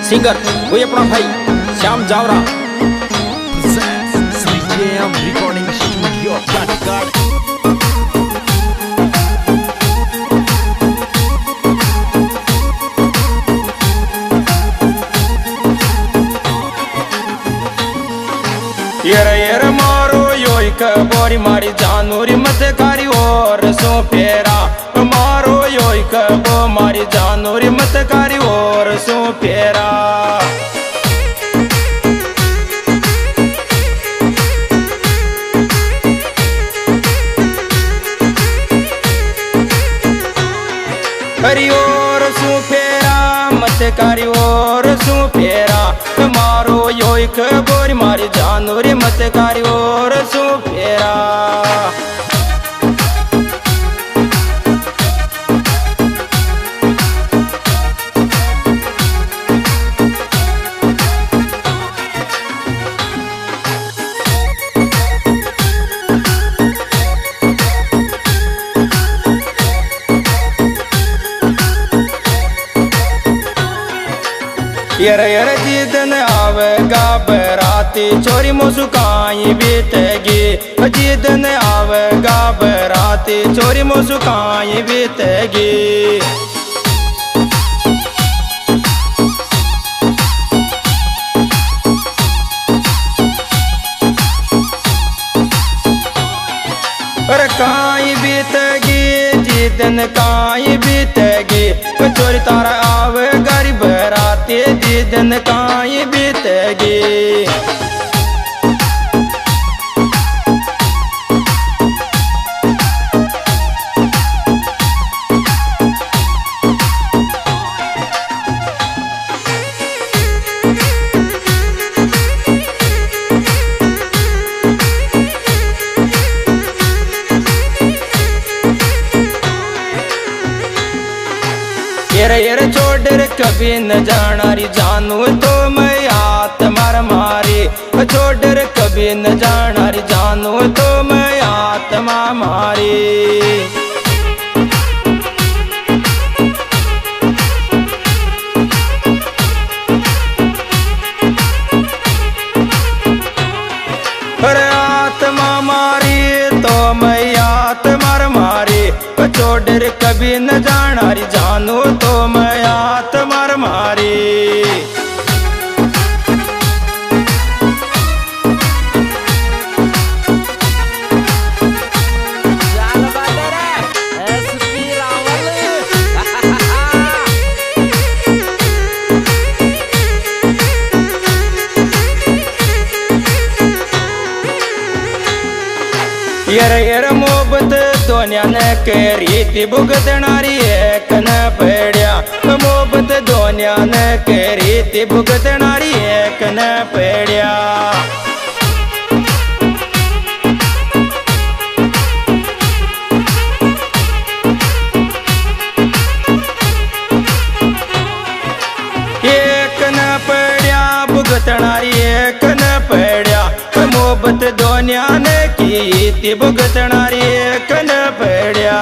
Singer वो अपना भाई श्याम जावरा रिकॉर्डिंग स्टूडियो काटकाड़। यर मारो योइक बोरी मारी जानूरी मत कारी और सो फेरा मारो योइक बो मारी जानूरी मत कारी और सो फेरा करी और सो फेरा मत कारी और सो फेरा मारो योइक बोरी मारी जानूरी मत कारी और सो फेरा यर जिदन आवेगा बराती चोरी मुस्काई बीतेगी जिदन आवेगा बराती चोरी मुस्काई बीतेगी पर काई बीतेगी जिदन काई बीतेगी चोरी तारा आवे गरी बराती जिदन काई बीतेगी यर छोड़ कभी न जाना री जानू तो मैं आत्मा मारी छोड़ कभी न जाना री जानू तो मैं आत्मा मारी पर आत्मा मारी तो मैं आत्मा मारी छोड़ कभी न जाना री जानू तो मैं आत्मा मारी यर मोहब्बत दोन्या न रीति भुगतणारी एक न पड्या मोहब्बत दोन्या न रीति भुगतणारी एक न पड्या एक न पड्या भुगतणारी एक न पड्या मोहब्बत दोन्या ने की ती भुगतणारी एक न पड्या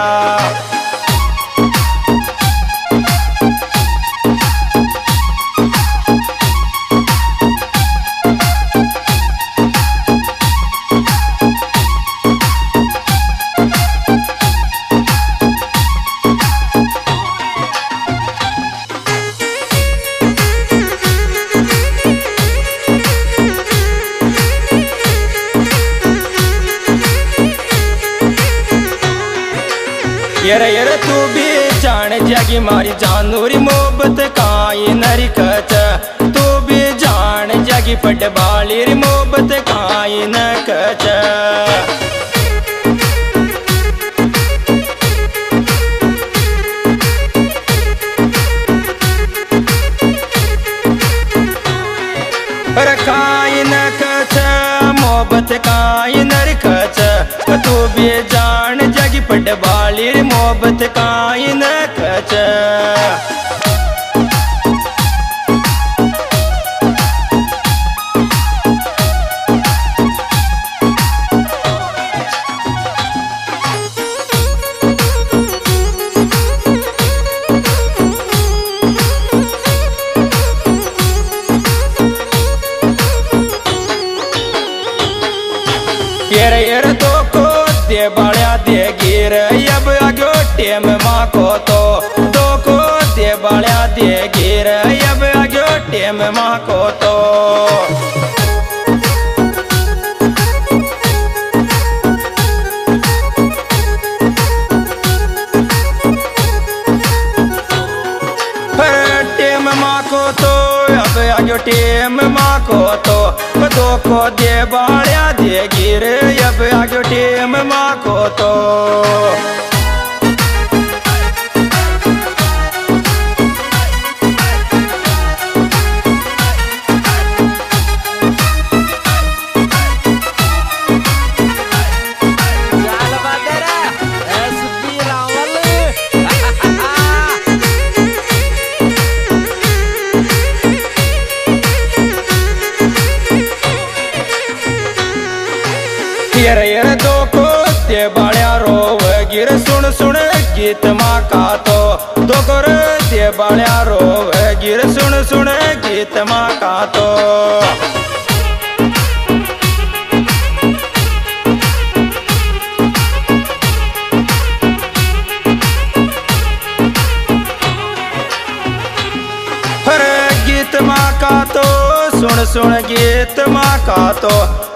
यर तू भी जान जागी मारी जानूरी मोहब्बत काई नरी कच तू भी जान जागी पट बाली री मोहब्बत काई न कच पर काई न कच मोहब्बत काई नरी कच तू भी जान जागी पट बाली री मोहब्बत काई न कच टेम माको तो दो को दे बाल्या दे गिर अब आगे टेम माको तो टेम माको तो अब आगे टेम माको तो दो को दे बाल्या दे गिर अब आगे टेम माको तो यर दो को दे बाल्या रोव गिर सुन सुन गीत माँ का तो दो को दे बाल्या रोव गिर सुन सुन गीत माँ का तो गीत माँ का तो सुन सुन गीत माँ का तो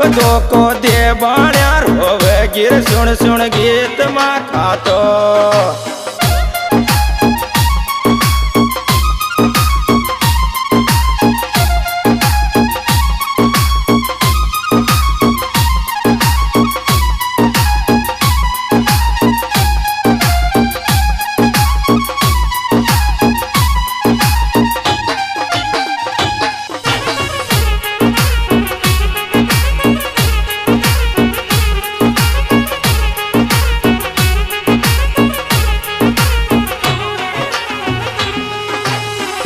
दो को दे बाल्या रोव गिर सुन सुन गीत माँ का तो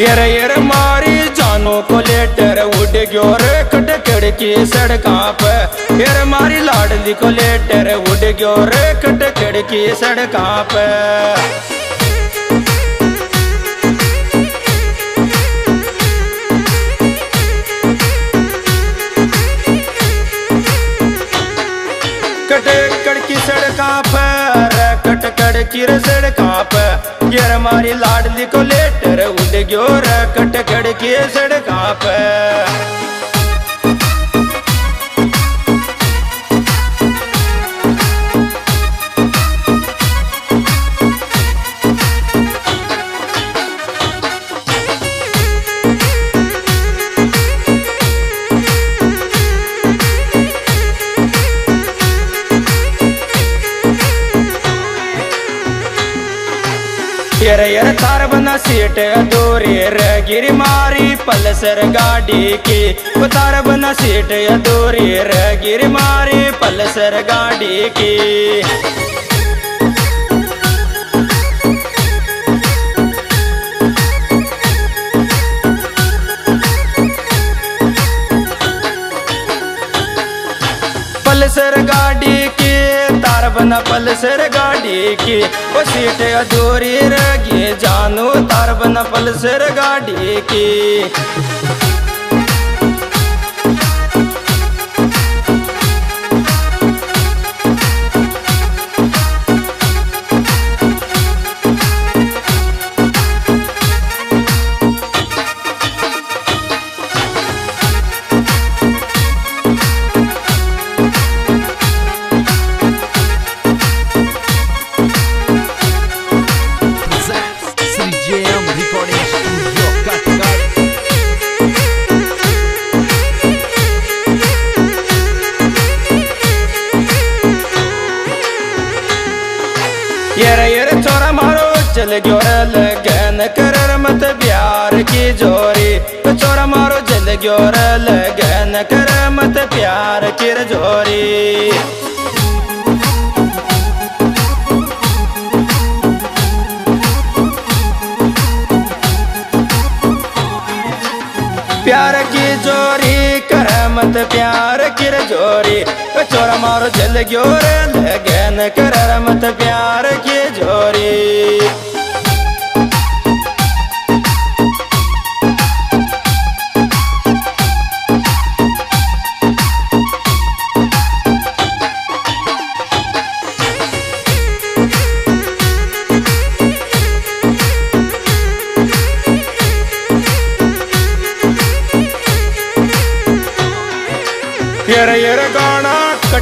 यर मारी जानो को लेटर उड़ गयो रे कटकड़ की सड़का पे यर मारी लाडली को लेटर उड़ गयो रे कटकड़ की सड़का पे कटकड़ की सड़का पर कटकड़ की सड़का पर यर मारी लाडली को लेटर उड़ गयो रे कटकड़ की सड़का पर यर थार बना सीट अधूरी रे गिरी मारी पल्सर गाड़ी की थार बना सीट अधूरी रे गिरी मारी पल्सर गाड़ी की पल्सर गाड़ी की तार बना पल्सर गाड़ी की वो सीट अधूरी रगी जानू तार बना पल्सर गाड़ी की यर छोरा मारो चल गयो लगन कर मत प्यार की जोरी छोरा मारो चल गयो लगन कर मत प्यार की जोरी प्यार की जोरी कर मत प्यार की जोरी छोरा मारो चल गयो लगन कर मत प्यार की जोरी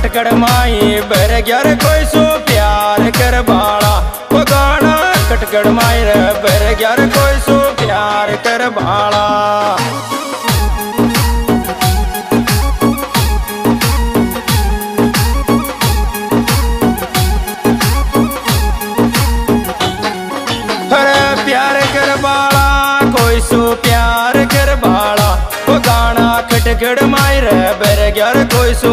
कटकड़ माई बर ग्यार कोई सो प्यार कर बाला। वो गाना कटकड़ माई रे बर ग्यार कोई सो प्यार कर बाला। प्यार कर बाला कोई सो प्यार कर बाला। वो गाना खटखड़ माई रे बर ग्यार कोई सो